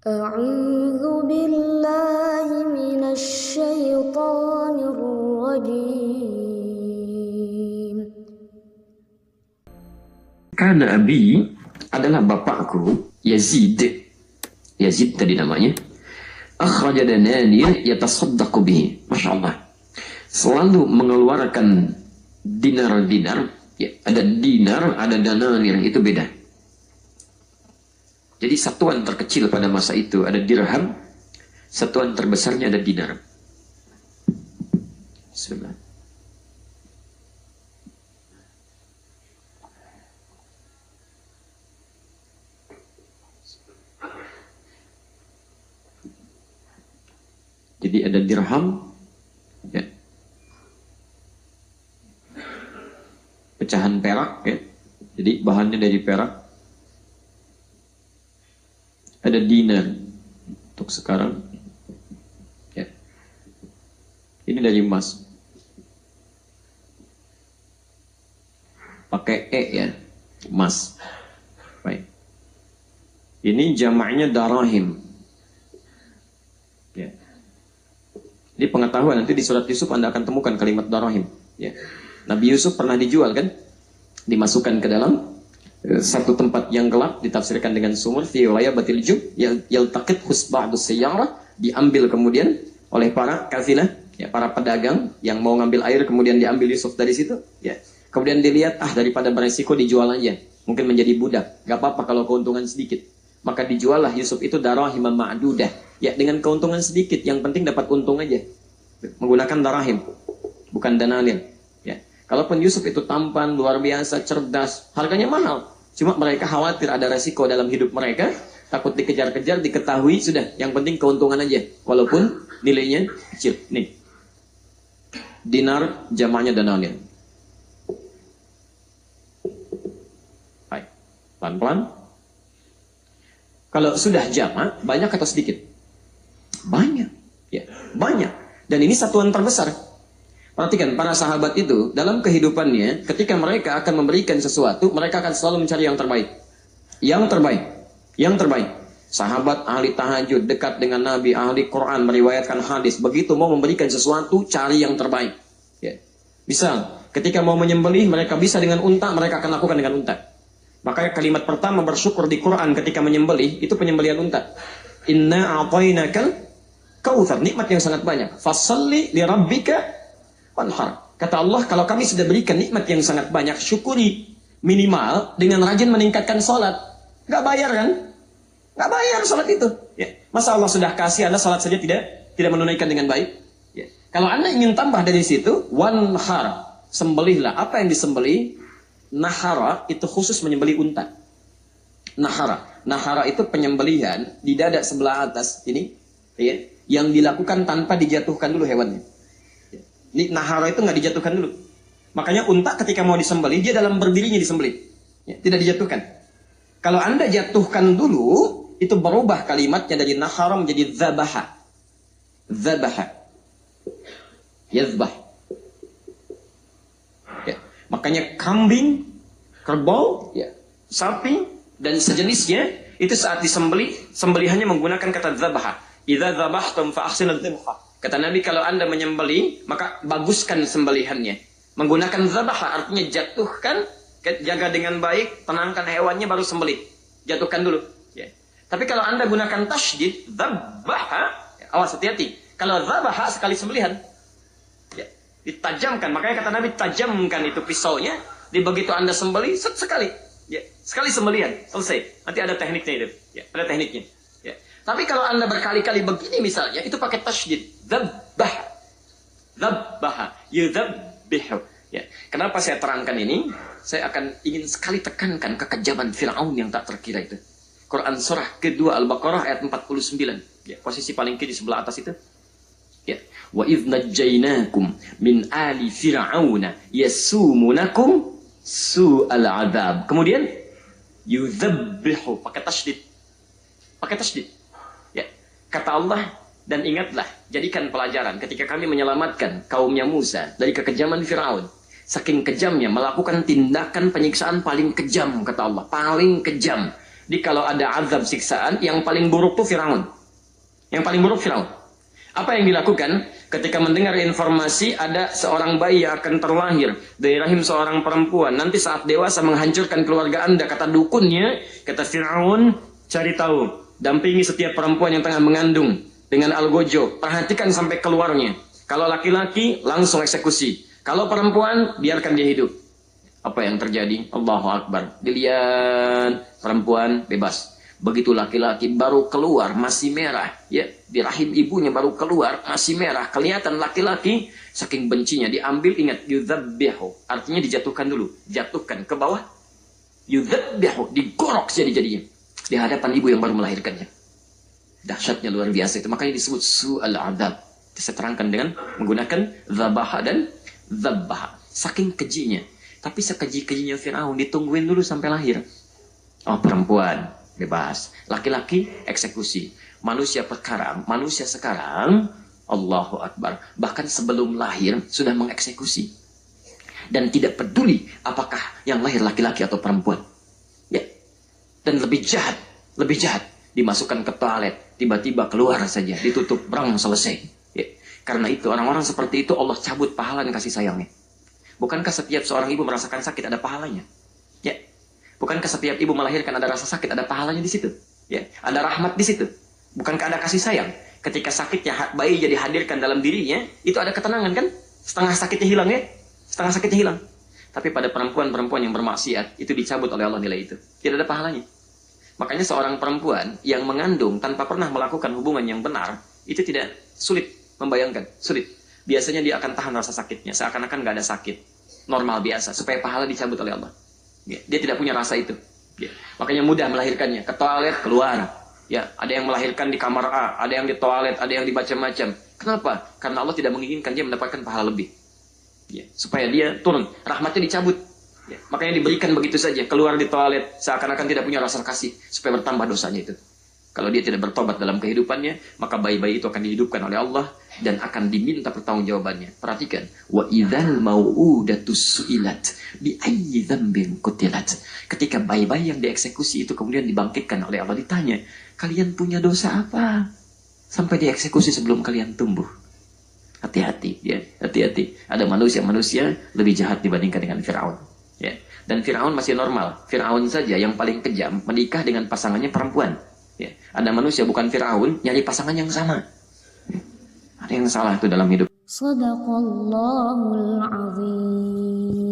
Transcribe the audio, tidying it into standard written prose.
أعوذ بالله من الشيطان الرجيم. Karena Abi adalah bapakku Yazid. Yazid tadi namanya. Akhraja dananir yatasaddaqu bihi. Masya Allah. Selalu mengeluarkan dinar-dinar. Ya, ada dinar, ada dananir, itu beda. Jadi satuan terkecil pada masa itu ada dirham, satuan terbesarnya ada dinar. Bismillah. Jadi ada dirham, ya. Pecahan perak, ya. Jadi bahannya dari perak. Ada dinar untuk sekarang, ya. Ini dari emas, pakai ya, emas. Baik. Ini jamaknya darahim, ya. Ini pengetahuan, nanti di surat Yusuf Anda akan temukan kalimat darahim, ya. Nabi Yusuf pernah dijual kan, dimasukkan ke dalam satu tempat yang gelap, ditafsirkan dengan sumur fi ghayabatil jub yaltaqit husba'du sayyarah, diambil kemudian oleh para kafilah, ya, para pedagang yang mau ngambil air, kemudian diambil Yusuf dari situ, ya. Kemudian dilihat, daripada beresiko dijual aja, mungkin menjadi budak, gak apa-apa kalau keuntungan sedikit. Maka dijuallah Yusuf itu darahim ma'dudah, ya, dengan keuntungan sedikit, yang penting dapat untung aja, menggunakan darahim, bukan dananir, ya. Kalaupun Yusuf itu tampan, luar biasa, cerdas, harganya mahal. Cuma mereka khawatir ada resiko dalam hidup mereka, takut dikejar-kejar, diketahui, sudah, yang penting keuntungan aja, walaupun nilainya kecil. Nih, dinar jamaknya dananir. Baik, pelan-pelan. Kalau sudah jamak, banyak atau sedikit? Banyak, ya, banyak. Dan ini satuan terbesar. Perhatikan, para sahabat itu dalam kehidupannya, ketika mereka akan memberikan sesuatu, mereka akan selalu mencari yang terbaik. Yang terbaik. Yang terbaik. Sahabat ahli tahajud, dekat dengan Nabi, ahli Quran, meriwayatkan hadis. Begitu mau memberikan sesuatu, cari yang terbaik. Ya. Misal, ketika mau menyembelih, mereka bisa dengan unta, mereka akan lakukan dengan unta. Makanya kalimat pertama bersyukur di Quran ketika menyembelih, itu penyembelihan unta. Inna a'tainakal kautsar, nikmat yang sangat banyak. Fassalli li rabbika wanhar. Kata Allah, kalau kami sudah berikan nikmat yang sangat banyak, syukuri minimal dengan rajin meningkatkan sholat. Gak bayar kan? Gak bayar sholat itu. Ya. Masa Allah sudah kasih, Anda sholat saja tidak menunaikan dengan baik? Ya. Kalau Anda ingin tambah dari situ, wanhar, sembelihlah. Apa yang disembelih? Nahara itu khusus menyembelih unta. Nahara itu penyembelihan di dada sebelah atas ini, ya, yang dilakukan tanpa dijatuhkan dulu hewannya. Ini nahara itu nggak dijatuhkan dulu. Makanya unta ketika mau disembelih, dia dalam berdirinya disembelih, ya, tidak dijatuhkan. Kalau Anda jatuhkan dulu, itu berubah kalimatnya dari nahara menjadi zabaha. Zabaha, yazbah. Ya. Makanya kambing, kerbau, ya, sapi dan sejenisnya itu saat disembelih, sembelihannya menggunakan kata zabaha. Idza zabahtum fa ahsinul dzibha. Kata Nabi, kalau Anda menyembelih, maka baguskan sembelihannya. Menggunakan zabaha artinya jatuhkan, jaga dengan baik, tenangkan hewannya, baru sembelih. Jatuhkan dulu. Ya. Tapi kalau Anda gunakan tasydid, zabaha, ya, awas, hati-hati. Kalau zabaha sekali sembelihan, ya, ditajamkan. Makanya kata Nabi, tajamkan itu pisaunya. Di begitu Anda sembelih, sekali. Ya, sekali sembelihan, selesai. Nanti ada tekniknya itu. Ya, ada tekniknya. Ya. Tapi kalau Anda berkali-kali begini misalnya, itu pakai tasydid. Zabbaha. Zabbaha. Yuzabbihu. Ya. Kenapa saya terangkan ini? Saya akan ingin sekali tekankan kekejaman Fir'aun yang tak terkira itu. Quran surah kedua Al-Baqarah ayat 49. Ya, posisi paling kiri sebelah atas itu. Ya. Wa idh najjaynakum min ali fir'auna yasumunakum su'al adzab. Kemudian yuzabbihu, pakai tasydid. Pakai tasydid. Ya. Kata Allah, dan ingatlah, jadikan pelajaran ketika kami menyelamatkan kaumnya Musa dari kekejaman Fir'aun. Saking kejamnya, melakukan tindakan penyiksaan paling kejam, kata Allah. Paling kejam. Jadi kalau ada azab siksaan, yang paling buruk tuh Firaun. Yang paling buruk Firaun. Apa yang dilakukan ketika mendengar informasi ada seorang bayi yang akan terlahir dari rahim seorang perempuan. Nanti saat dewasa menghancurkan keluarga Anda, kata dukunnya, kata Firaun, cari tahu, dampingi setiap perempuan yang tengah mengandung dengan algojo, perhatikan sampai keluarnya. Kalau laki-laki langsung eksekusi, kalau perempuan biarkan dia hidup. Apa yang terjadi? Allahu Akbar. Dilihat perempuan bebas. Begitu laki-laki baru keluar masih merah, ya, di rahim ibunya baru keluar masih merah, kelihatan laki-laki, saking bencinya diambil, ingat, yudzabbihu, artinya dijatuhkan dulu, jatuhkan ke bawah, yudzabbihu, digorok jadinya di hadapan ibu yang baru melahirkannya. Dahsyatnya luar biasa itu, makanya disebut su'al adzab. Saya terangkan dengan menggunakan dzabaha dan dzabbaha, saking kejinya. Tapi sekeji-kejinya Firaun ditungguin dulu sampai lahir. Oh, perempuan bebas, laki-laki eksekusi. Manusia sekarang, Allahu Akbar, bahkan sebelum lahir sudah mengeksekusi dan tidak peduli apakah yang lahir laki-laki atau perempuan, ya. Dan lebih jahat, dimasukkan ke toilet, tiba-tiba keluar saja, ditutup, brang, selesai, ya. Karena itu orang-orang seperti itu Allah cabut pahala dan kasih sayangnya. Bukankah setiap seorang ibu merasakan sakit ada pahalanya, ya? Bukankah setiap ibu melahirkan ada rasa sakit, ada pahalanya di situ? Ya, ada rahmat di situ. Bukankah ada kasih sayang? Ketika sakitnya bayi jadi hadirkan dalam dirinya, itu ada ketenangan kan? Setengah sakitnya hilang, ya? Setengah sakitnya hilang. Tapi pada perempuan-perempuan yang bermaksiat, itu dicabut oleh Allah nilai itu. Tidak ada pahalanya. Makanya seorang perempuan yang mengandung tanpa pernah melakukan hubungan yang benar, itu tidak sulit membayangkan. Sulit. Biasanya dia akan tahan rasa sakitnya, seakan-akan nggak ada sakit. Normal biasa, supaya pahala dicabut oleh Allah. Ya, dia tidak punya rasa itu. Ya, makanya mudah melahirkannya. Ke toilet, keluar. Ya, ada yang melahirkan di kamar A, ada yang di toilet, ada yang di macam-macam. Kenapa? Karena Allah tidak menginginkan dia mendapatkan pahala lebih. Ya, supaya dia turun, rahmatnya dicabut. Ya, makanya diberikan begitu saja, keluar di toilet, seakan-akan tidak punya rasa kasih, supaya bertambah dosanya itu. Kalau dia tidak bertobat dalam kehidupannya, maka bayi-bayi itu akan dihidupkan oleh Allah dan akan diminta pertanggungjawabannya. Perhatikan, wa idzal mau'udatu su'ilat bi ayyi dzambin qutilat. Ketika bayi-bayi yang dieksekusi itu kemudian dibangkitkan oleh Allah, ditanya, kalian punya dosa apa sampai dieksekusi sebelum kalian tumbuh? Hati-hati, ya, hati-hati. Ada manusia-manusia lebih jahat dibandingkan dengan Firaun, ya. Dan Firaun masih normal. Firaun saja yang paling kejam menikah dengan pasangannya perempuan. Ya, ada manusia bukan Firaun nyari pasangan yang sama. Ada yang salah itu dalam hidup. Sadaqallahul azim.